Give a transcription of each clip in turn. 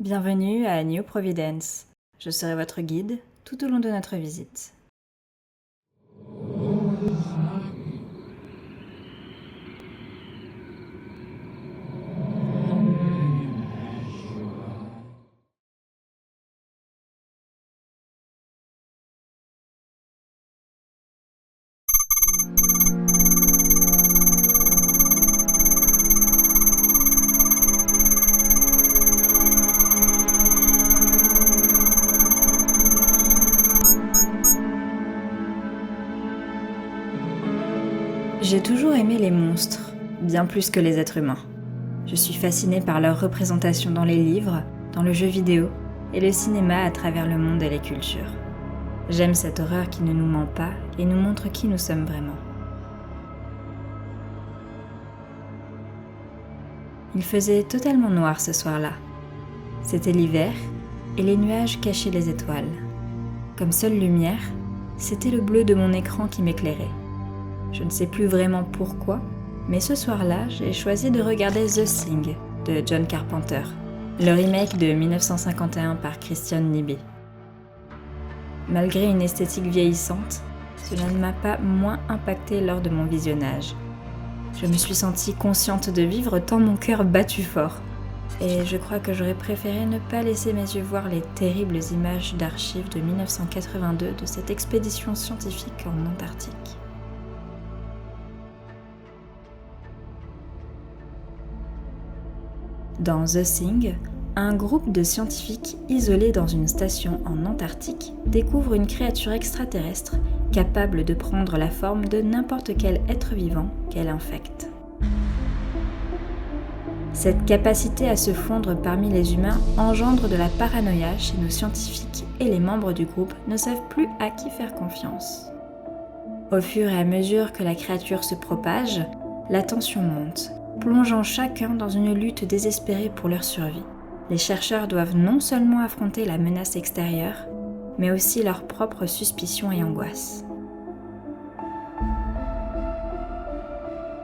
Bienvenue à New Providence. Je serai votre guide tout au long de notre visite. J'ai toujours aimé les monstres, bien plus que les êtres humains. Je suis fascinée par leur représentation dans les livres, dans le jeu vidéo et le cinéma à travers le monde et les cultures. J'aime cette horreur qui ne nous ment pas et nous montre qui nous sommes vraiment. Il faisait totalement noir ce soir-là. C'était l'hiver et les nuages cachaient les étoiles. Comme seule lumière, c'était le bleu de mon écran qui m'éclairait. Je ne sais plus vraiment pourquoi, mais ce soir-là, j'ai choisi de regarder The Thing de John Carpenter, le remake de 1951 par Christian Nyby. Malgré une esthétique vieillissante, cela ne m'a pas moins impactée lors de mon visionnage. Je me suis sentie consciente de vivre tant mon cœur battu fort, et je crois que j'aurais préféré ne pas laisser mes yeux voir les terribles images d'archives de 1982 de cette expédition scientifique en Antarctique. Dans The Thing, un groupe de scientifiques isolés dans une station en Antarctique découvre une créature extraterrestre capable de prendre la forme de n'importe quel être vivant qu'elle infecte. Cette capacité à se fondre parmi les humains engendre de la paranoïa chez nos scientifiques et les membres du groupe ne savent plus à qui faire confiance. Au fur et à mesure que la créature se propage, la tension monte, plongeant chacun dans une lutte désespérée pour leur survie. Les chercheurs doivent non seulement affronter la menace extérieure, mais aussi leurs propres suspicions et angoisses.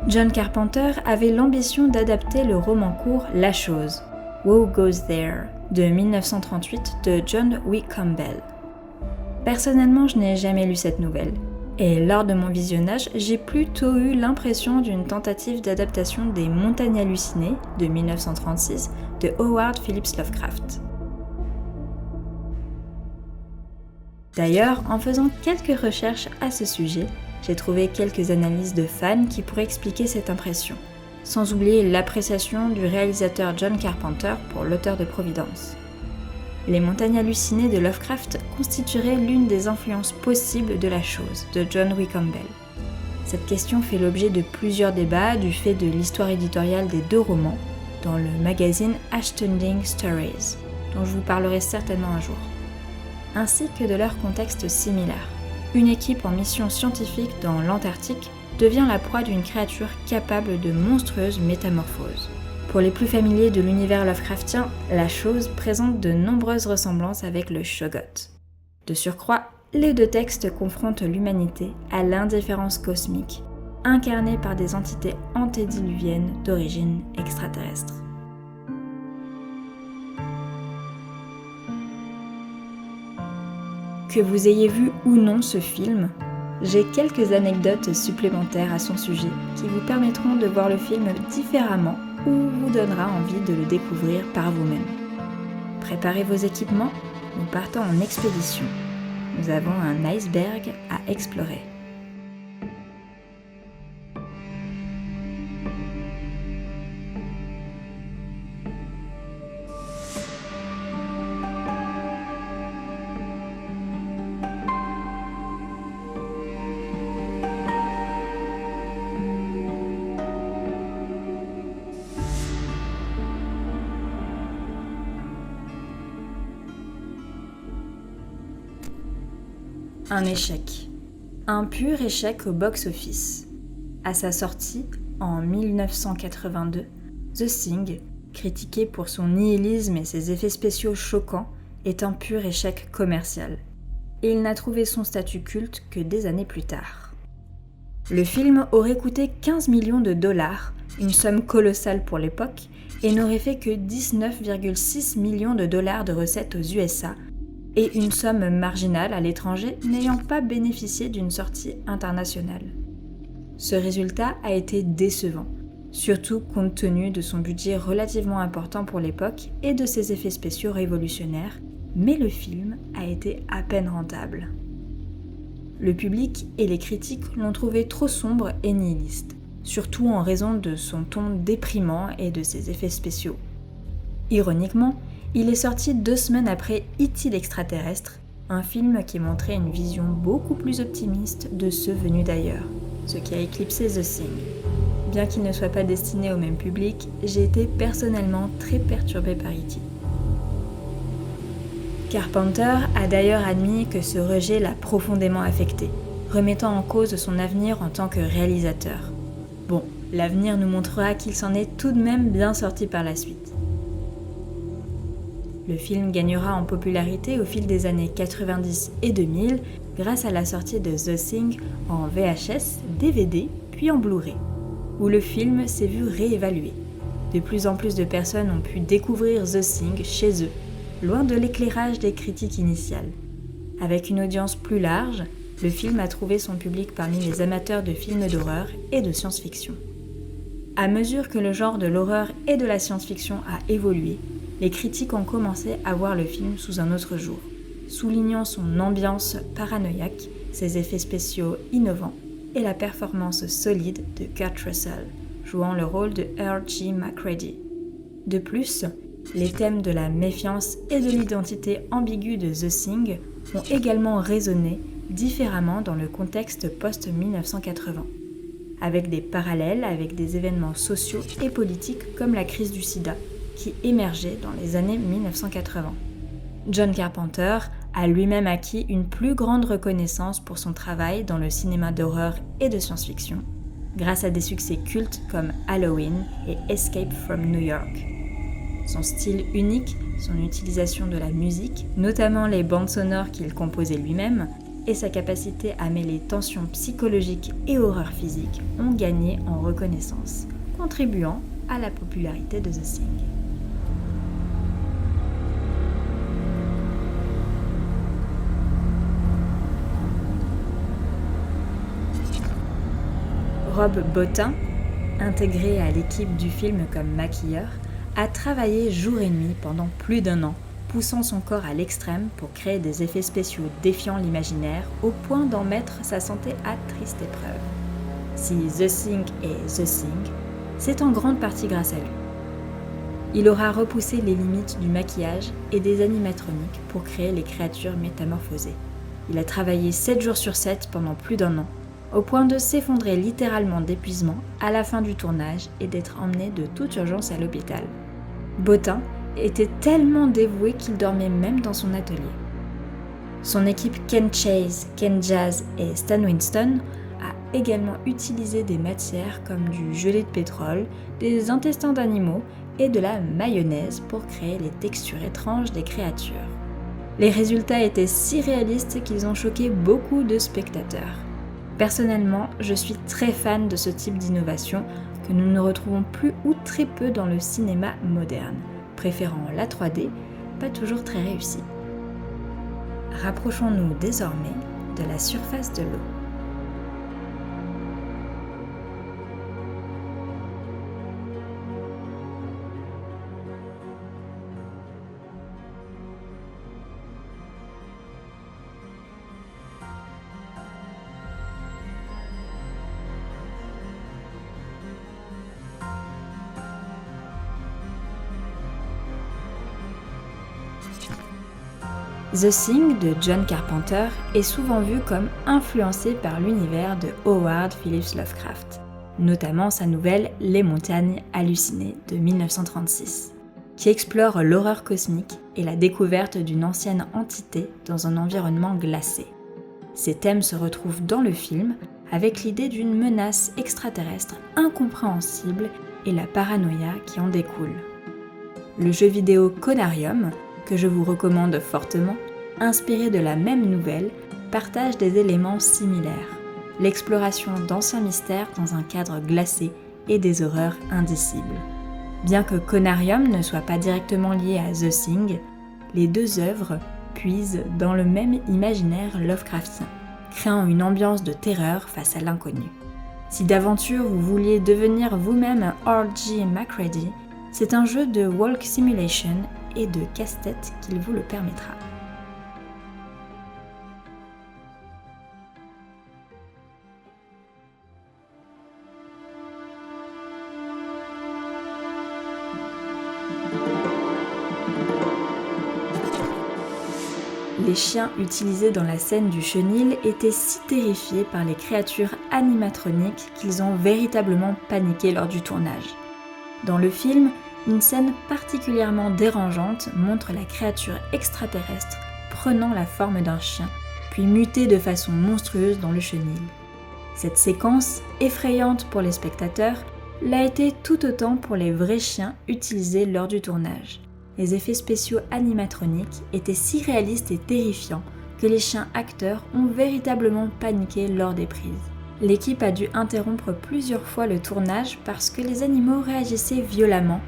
John Carpenter avait l'ambition d'adapter le roman court La Chose, Who Goes There, de 1938 de John W. Campbell. Personnellement, je n'ai jamais lu cette nouvelle. Et lors de mon visionnage, j'ai plutôt eu l'impression d'une tentative d'adaptation des Montagnes hallucinées de 1936 de Howard Phillips Lovecraft. D'ailleurs, en faisant quelques recherches à ce sujet, j'ai trouvé quelques analyses de fans qui pourraient expliquer cette impression, sans oublier l'appréciation du réalisateur John Carpenter pour l'auteur de Providence. Les Montagnes hallucinées de Lovecraft constitueraient l'une des influences possibles de La Chose, de John W. Campbell. Cette question fait l'objet de plusieurs débats du fait de l'histoire éditoriale des deux romans dans le magazine Astounding Stories, dont je vous parlerai certainement un jour, ainsi que de leur contexte similaire. Une équipe en mission scientifique dans l'Antarctique devient la proie d'une créature capable de monstrueuses métamorphoses. Pour les plus familiers de l'univers Lovecraftien, La Chose présente de nombreuses ressemblances avec le Shoggoth. De surcroît, les deux textes confrontent l'humanité à l'indifférence cosmique, incarnée par des entités antédiluviennes d'origine extraterrestre. Que vous ayez vu ou non ce film, j'ai quelques anecdotes supplémentaires à son sujet qui vous permettront de voir le film différemment ou vous donnera envie de le découvrir par vous-même. Préparez vos équipements, nous partons en expédition. Nous avons un iceberg à explorer. Un échec. Un pur échec au box-office. À sa sortie, en 1982, The Thing, critiqué pour son nihilisme et ses effets spéciaux choquants, est un pur échec commercial. Et il n'a trouvé son statut culte que des années plus tard. Le film aurait coûté 15 millions de dollars, une somme colossale pour l'époque, et n'aurait fait que 19,6 millions de dollars de recettes aux USA et une somme marginale à l'étranger n'ayant pas bénéficié d'une sortie internationale. Ce résultat a été décevant, surtout compte tenu de son budget relativement important pour l'époque et de ses effets spéciaux révolutionnaires, mais le film a été à peine rentable. Le public et les critiques l'ont trouvé trop sombre et nihiliste, surtout en raison de son ton déprimant et de ses effets spéciaux. Ironiquement, il est sorti 2 semaines après E.T. l'extraterrestre, un film qui montrait une vision beaucoup plus optimiste de ceux venus d'ailleurs, ce qui a éclipsé The Thing. Bien qu'il ne soit pas destiné au même public, j'ai été personnellement très perturbée par E.T. Carpenter a d'ailleurs admis que ce rejet l'a profondément affecté, remettant en cause son avenir en tant que réalisateur. Bon, l'avenir nous montrera qu'il s'en est tout de même bien sorti par la suite. Le film gagnera en popularité au fil des années 90 et 2000 grâce à la sortie de The Thing en VHS, DVD puis en Blu-ray, où le film s'est vu réévalué. De plus en plus de personnes ont pu découvrir The Thing chez eux, loin de l'éclairage des critiques initiales. Avec une audience plus large, le film a trouvé son public parmi les amateurs de films d'horreur et de science-fiction. À mesure que le genre de l'horreur et de la science-fiction a évolué, les critiques ont commencé à voir le film sous un autre jour, soulignant son ambiance paranoïaque, ses effets spéciaux innovants et la performance solide de Kurt Russell, jouant le rôle de Earl G. McCready. De plus, les thèmes de la méfiance et de l'identité ambiguë de The Thing ont également résonné différemment dans le contexte post-1980, avec des parallèles avec des événements sociaux et politiques comme la crise du sida, qui émergeait dans les années 1980. John Carpenter a lui-même acquis une plus grande reconnaissance pour son travail dans le cinéma d'horreur et de science-fiction, grâce à des succès cultes comme Halloween et Escape from New York. Son style unique, son utilisation de la musique, notamment les bandes sonores qu'il composait lui-même, et sa capacité à mêler tensions psychologiques et horreur physique ont gagné en reconnaissance, contribuant à la popularité de The Thing. Rob Bottin, intégré à l'équipe du film comme maquilleur, a travaillé jour et nuit pendant plus d'1 an, poussant son corps à l'extrême pour créer des effets spéciaux défiant l'imaginaire au point d'en mettre sa santé à triste épreuve. Si The Thing est The Thing, c'est en grande partie grâce à lui. Il aura repoussé les limites du maquillage et des animatroniques pour créer les créatures métamorphosées. Il a travaillé 7 jours sur 7 pendant plus d'1 an, au point de s'effondrer littéralement d'épuisement à la fin du tournage et d'être emmené de toute urgence à l'hôpital. Bottin était tellement dévoué qu'il dormait même dans son atelier. Son équipe Ken Chase, Ken Jazz et Stan Winston a également utilisé des matières comme du gelé de pétrole, des intestins d'animaux et de la mayonnaise pour créer les textures étranges des créatures. Les résultats étaient si réalistes qu'ils ont choqué beaucoup de spectateurs. Personnellement, je suis très fan de ce type d'innovation que nous ne retrouvons plus ou très peu dans le cinéma moderne, préférant la 3D, pas toujours très réussie. Rapprochons-nous désormais de la surface de l'eau. The Thing de John Carpenter est souvent vu comme influencé par l'univers de Howard Phillips Lovecraft, notamment sa nouvelle Les Montagnes hallucinées de 1936, qui explore l'horreur cosmique et la découverte d'une ancienne entité dans un environnement glacé. Ces thèmes se retrouvent dans le film avec l'idée d'une menace extraterrestre incompréhensible et la paranoïa qui en découle. Le jeu vidéo Conarium, que je vous recommande fortement, inspiré de la même nouvelle, partage des éléments similaires. L'exploration d'anciens mystères dans un cadre glacé et des horreurs indicibles. Bien que Conarium ne soit pas directement lié à The Thing, les deux œuvres puisent dans le même imaginaire Lovecraftien, créant une ambiance de terreur face à l'inconnu. Si d'aventure vous vouliez devenir vous-même un R.J. MacReady, c'est un jeu de walk simulation et de casse-tête qu'il vous le permettra. Les chiens utilisés dans la scène du chenil étaient si terrifiés par les créatures animatroniques qu'ils ont véritablement paniqué lors du tournage. Dans le film, une scène particulièrement dérangeante montre la créature extraterrestre prenant la forme d'un chien, puis mutée de façon monstrueuse dans le chenil. Cette séquence, effrayante pour les spectateurs, l'a été tout autant pour les vrais chiens utilisés lors du tournage. Les effets spéciaux animatroniques étaient si réalistes et terrifiants que les chiens acteurs ont véritablement paniqué lors des prises. L'équipe a dû interrompre plusieurs fois le tournage parce que les animaux réagissaient violemment,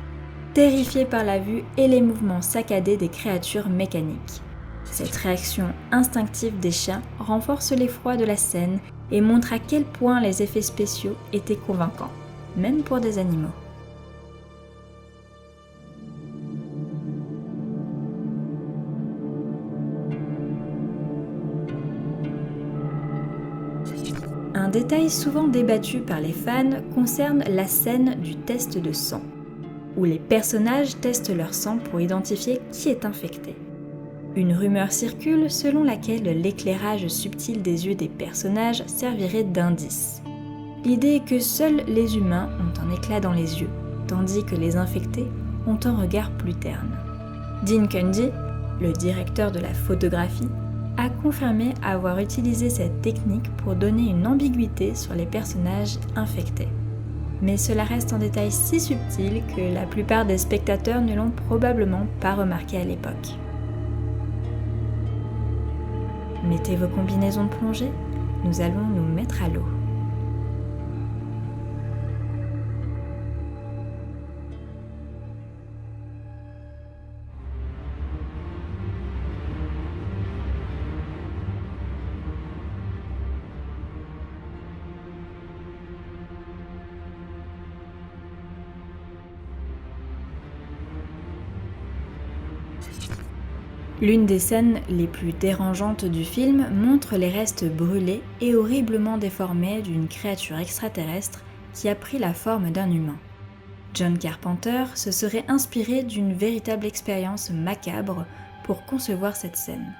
terrifiés par la vue et les mouvements saccadés des créatures mécaniques. Cette réaction instinctive des chiens renforce l'effroi de la scène et montre à quel point les effets spéciaux étaient convaincants, même pour des animaux. Un détail souvent débattu par les fans concerne la scène du test de sang, où les personnages testent leur sang pour identifier qui est infecté. Une rumeur circule selon laquelle l'éclairage subtil des yeux des personnages servirait d'indice. L'idée est que seuls les humains ont un éclat dans les yeux, tandis que les infectés ont un regard plus terne. Dean Cundey, le directeur de la photographie, a confirmé avoir utilisé cette technique pour donner une ambiguïté sur les personnages infectés. Mais cela reste un détail si subtil que la plupart des spectateurs ne l'ont probablement pas remarqué à l'époque. Mettez vos combinaisons de plongée, nous allons nous mettre à l'eau. L'une des scènes les plus dérangeantes du film montre les restes brûlés et horriblement déformés d'une créature extraterrestre qui a pris la forme d'un humain. John Carpenter se serait inspiré d'une véritable expérience macabre pour concevoir cette scène.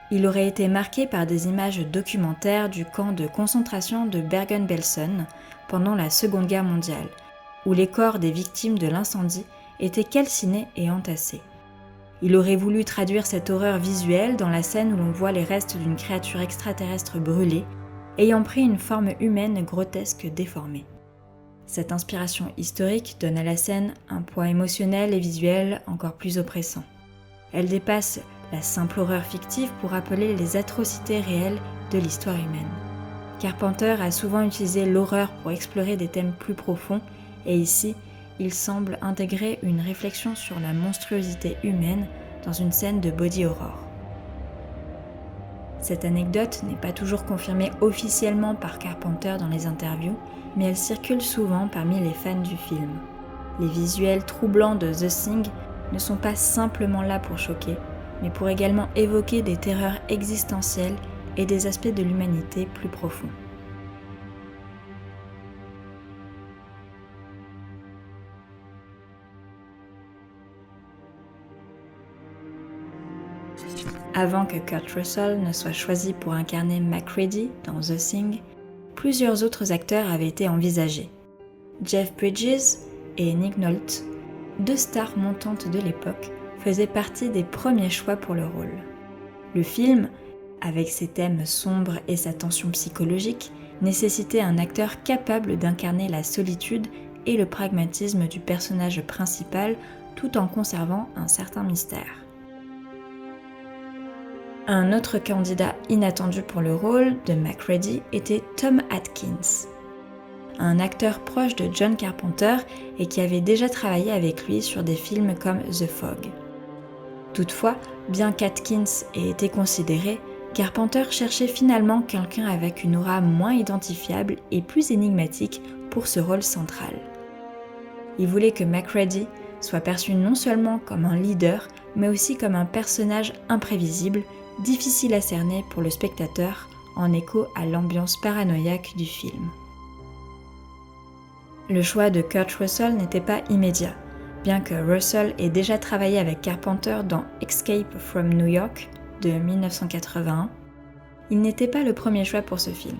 Il aurait été marqué par des images documentaires du camp de concentration de Bergen-Belsen pendant la Seconde Guerre mondiale, où les corps des victimes de l'incendie étaient calcinés et entassés. Il aurait voulu traduire cette horreur visuelle dans la scène où l'on voit les restes d'une créature extraterrestre brûlée, ayant pris une forme humaine grotesque déformée. Cette inspiration historique donne à la scène un poids émotionnel et visuel encore plus oppressant. Elle dépasse la simple horreur fictive pour rappeler les atrocités réelles de l'histoire humaine. Carpenter a souvent utilisé l'horreur pour explorer des thèmes plus profonds, et ici, il semble intégrer une réflexion sur la monstruosité humaine dans une scène de body horror. Cette anecdote n'est pas toujours confirmée officiellement par Carpenter dans les interviews, mais elle circule souvent parmi les fans du film. Les visuels troublants de The Thing ne sont pas simplement là pour choquer, mais pour également évoquer des terreurs existentielles et des aspects de l'humanité plus profonds. Avant que Kurt Russell ne soit choisi pour incarner MacReady dans The Thing, plusieurs autres acteurs avaient été envisagés. Jeff Bridges et Nick Nolte, deux stars montantes de l'époque, faisaient partie des premiers choix pour le rôle. Le film, avec ses thèmes sombres et sa tension psychologique, nécessitait un acteur capable d'incarner la solitude et le pragmatisme du personnage principal tout en conservant un certain mystère. Un autre candidat inattendu pour le rôle de MacReady était Tom Atkins. un acteur proche de John Carpenter et qui avait déjà travaillé avec lui sur des films comme The Fog. Toutefois, bien qu'Atkins ait été considéré, Carpenter cherchait finalement quelqu'un avec une aura moins identifiable et plus énigmatique pour ce rôle central. Il voulait que McReady soit perçu non seulement comme un leader, mais aussi comme un personnage imprévisible, difficile à cerner pour le spectateur, en écho à l'ambiance paranoïaque du film. Le choix de Kurt Russell n'était pas immédiat. Bien que Russell ait déjà travaillé avec Carpenter dans Escape from New York de 1981, il n'était pas le premier choix pour ce film.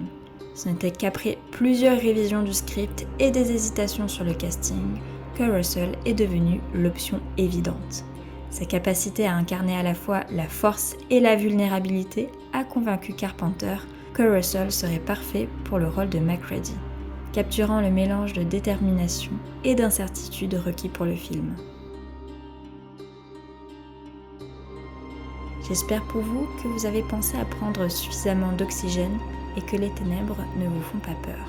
Ce n'était qu'après plusieurs révisions du script et des hésitations sur le casting que Russell est devenu l'option évidente. Sa capacité à incarner à la fois la force et la vulnérabilité a convaincu Carpenter que Russell serait parfait pour le rôle de McReady, capturant le mélange de détermination et d'incertitude requis pour le film. J'espère pour vous que vous avez pensé à prendre suffisamment d'oxygène et que les ténèbres ne vous font pas peur.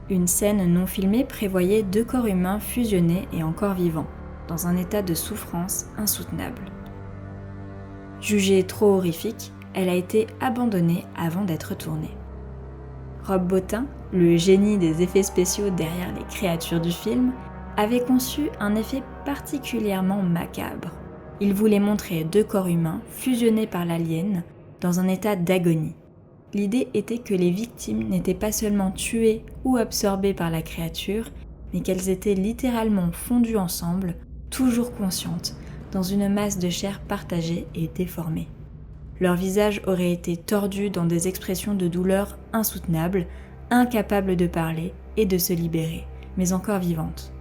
Une scène non filmée prévoyait 2 corps humains fusionnés et encore vivants, dans un état de souffrance insoutenable. Jugée trop horrifique, elle a été abandonnée avant d'être tournée. Rob Bottin, le génie des effets spéciaux derrière les créatures du film, avait conçu un effet particulièrement macabre. Il voulait montrer 2 corps humains fusionnés par l'alien dans un état d'agonie. L'idée était que les victimes n'étaient pas seulement tuées ou absorbées par la créature, mais qu'elles étaient littéralement fondues ensemble, toujours conscientes, dans une masse de chair partagée et déformée. Leurs visages auraient été tordus dans des expressions de douleur insoutenables, incapables de parler et de se libérer, mais encore vivantes.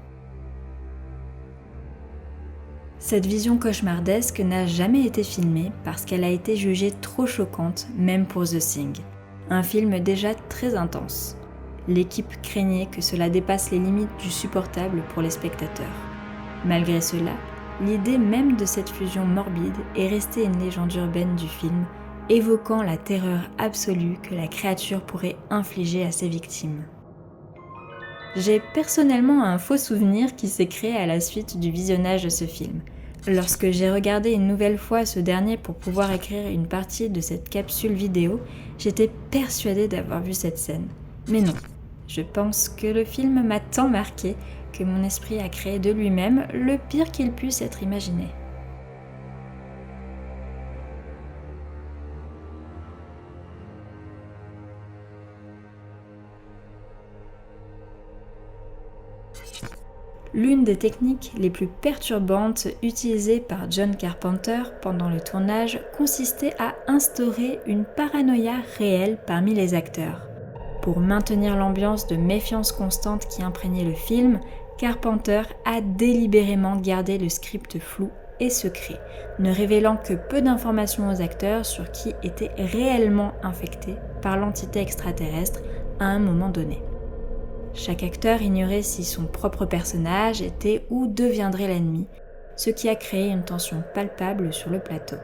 Cette vision cauchemardesque n'a jamais été filmée parce qu'elle a été jugée trop choquante, même pour The Thing, un film déjà très intense. L'équipe craignait que cela dépasse les limites du supportable pour les spectateurs. Malgré cela, l'idée même de cette fusion morbide est restée une légende urbaine du film, évoquant la terreur absolue que la créature pourrait infliger à ses victimes. J'ai personnellement un faux souvenir qui s'est créé à la suite du visionnage de ce film. Lorsque j'ai regardé une nouvelle fois ce dernier pour pouvoir écrire une partie de cette capsule vidéo, j'étais persuadée d'avoir vu cette scène. Mais non, je pense que le film m'a tant marqué que mon esprit a créé de lui-même le pire qu'il puisse être imaginé. L'une des techniques les plus perturbantes utilisées par John Carpenter pendant le tournage consistait à instaurer une paranoïa réelle parmi les acteurs. Pour maintenir l'ambiance de méfiance constante qui imprégnait le film, Carpenter a délibérément gardé le script flou et secret, ne révélant que peu d'informations aux acteurs sur qui était réellement infecté par l'entité extraterrestre à un moment donné. Chaque acteur ignorait si son propre personnage était ou deviendrait l'ennemi, ce qui a créé une tension palpable sur le plateau.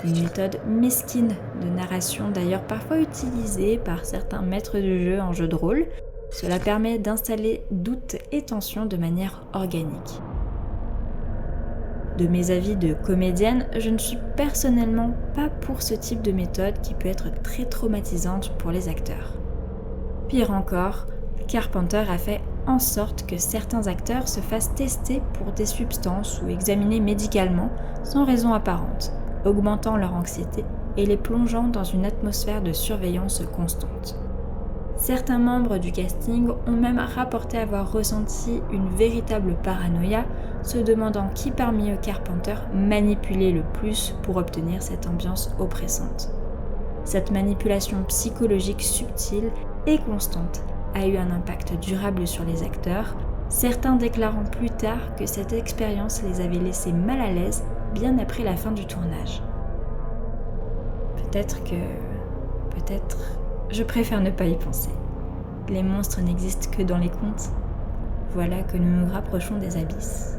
Une méthode mesquine de narration d'ailleurs parfois utilisée par certains maîtres de jeu en jeu de rôle, cela permet d'installer doute et tension de manière organique. De mes avis de comédienne, je ne suis personnellement pas pour ce type de méthode qui peut être très traumatisante pour les acteurs. Pire encore, Carpenter a fait en sorte que certains acteurs se fassent tester pour des substances ou examinés médicalement sans raison apparente, augmentant leur anxiété et les plongeant dans une atmosphère de surveillance constante. Certains membres du casting ont même rapporté avoir ressenti une véritable paranoïa, se demandant qui parmi eux Carpenter manipulait le plus pour obtenir cette ambiance oppressante. Cette manipulation psychologique subtile et constante a eu un impact durable sur les acteurs, certains déclarant plus tard que cette expérience les avait laissés mal à l'aise bien après la fin du tournage. Peut-être, je préfère ne pas y penser. Les monstres n'existent que dans les contes. Voilà que nous nous rapprochons des abysses.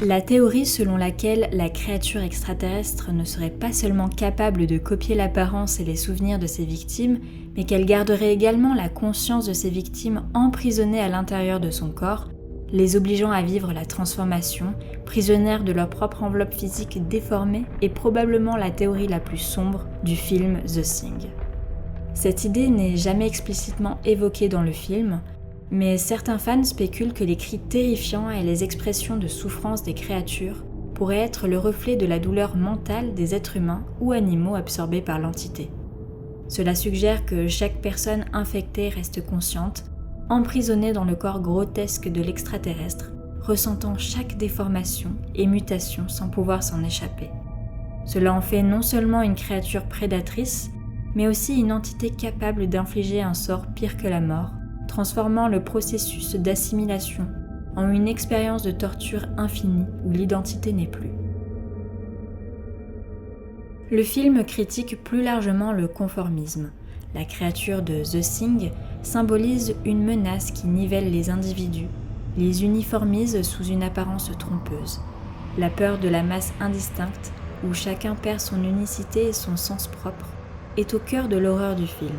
La théorie selon laquelle la créature extraterrestre ne serait pas seulement capable de copier l'apparence et les souvenirs de ses victimes, mais qu'elle garderait également la conscience de ses victimes emprisonnées à l'intérieur de son corps, les obligeant à vivre la transformation, prisonnières de leur propre enveloppe physique déformée, est probablement la théorie la plus sombre du film The Thing. Cette idée n'est jamais explicitement évoquée dans le film, mais certains fans spéculent que les cris terrifiants et les expressions de souffrance des créatures pourraient être le reflet de la douleur mentale des êtres humains ou animaux absorbés par l'entité. Cela suggère que chaque personne infectée reste consciente, emprisonnée dans le corps grotesque de l'extraterrestre, ressentant chaque déformation et mutation sans pouvoir s'en échapper. Cela en fait non seulement une créature prédatrice, mais aussi une entité capable d'infliger un sort pire que la mort, transformant le processus d'assimilation en une expérience de torture infinie où l'identité n'est plus. Le film critique plus largement le conformisme. La créature de The Thing symbolise une menace qui nivelle les individus, les uniformise sous une apparence trompeuse. La peur de la masse indistincte, où chacun perd son unicité et son sens propre, est au cœur de l'horreur du film.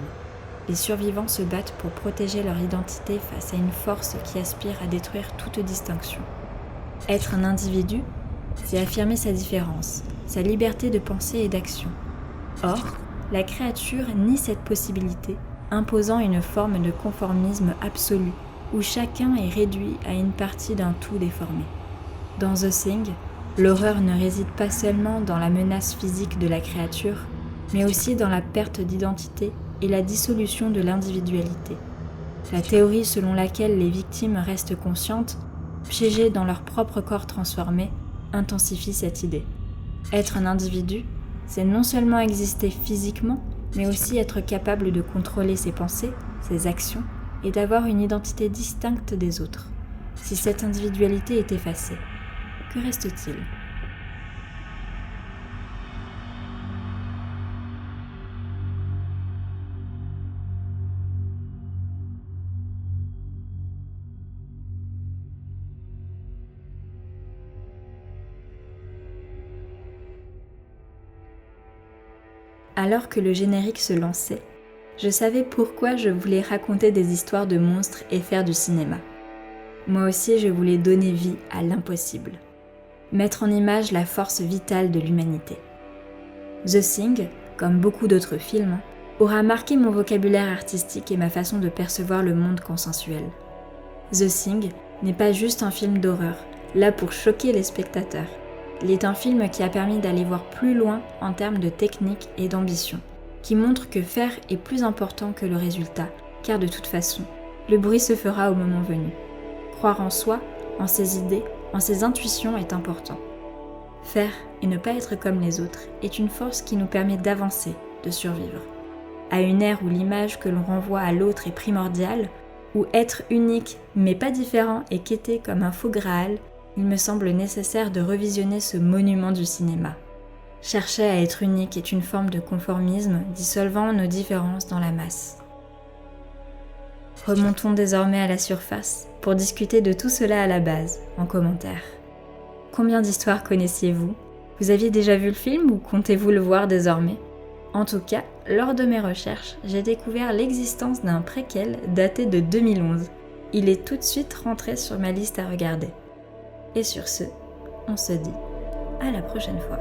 Les survivants se battent pour protéger leur identité face à une force qui aspire à détruire toute distinction. Être un individu, c'est affirmer sa différence, sa liberté de pensée et d'action. Or, la créature nie cette possibilité, imposant une forme de conformisme absolu, où chacun est réduit à une partie d'un tout déformé. Dans The Thing, l'horreur ne réside pas seulement dans la menace physique de la créature, mais aussi dans la perte d'identité et la dissolution de l'individualité. La théorie selon laquelle les victimes restent conscientes, piégées dans leur propre corps transformé, intensifie cette idée. Être un individu, c'est non seulement exister physiquement, mais aussi être capable de contrôler ses pensées, ses actions, et d'avoir une identité distincte des autres. Si cette individualité est effacée, que reste-t-il ? Alors que le générique se lançait, je savais pourquoi je voulais raconter des histoires de monstres et faire du cinéma. Moi aussi, je voulais donner vie à l'impossible. Mettre en image la force vitale de l'humanité. The Thing, comme beaucoup d'autres films, aura marqué mon vocabulaire artistique et ma façon de percevoir le monde consensuel. The Thing n'est pas juste un film d'horreur, là pour choquer les spectateurs. Il est un film qui a permis d'aller voir plus loin en termes de technique et d'ambition, qui montre que faire est plus important que le résultat, car de toute façon, le bruit se fera au moment venu. Croire en soi, en ses idées, en ses intuitions est important. Faire et ne pas être comme les autres est une force qui nous permet d'avancer, de survivre. À une ère où l'image que l'on renvoie à l'autre est primordiale, où être unique mais pas différent est quêté comme un faux Graal, il me semble nécessaire de revisionner ce monument du cinéma. Chercher à être unique est une forme de conformisme dissolvant nos différences dans la masse. Remontons désormais à la surface pour discuter de tout cela à la base, en commentaire. Combien d'histoires connaissiez-vous ? Vous aviez déjà vu le film ou comptez-vous le voir désormais ? En tout cas, lors de mes recherches, j'ai découvert l'existence d'un préquel daté de 2011. Il est tout de suite rentré sur ma liste à regarder. Et sur ce, on se dit à la prochaine fois.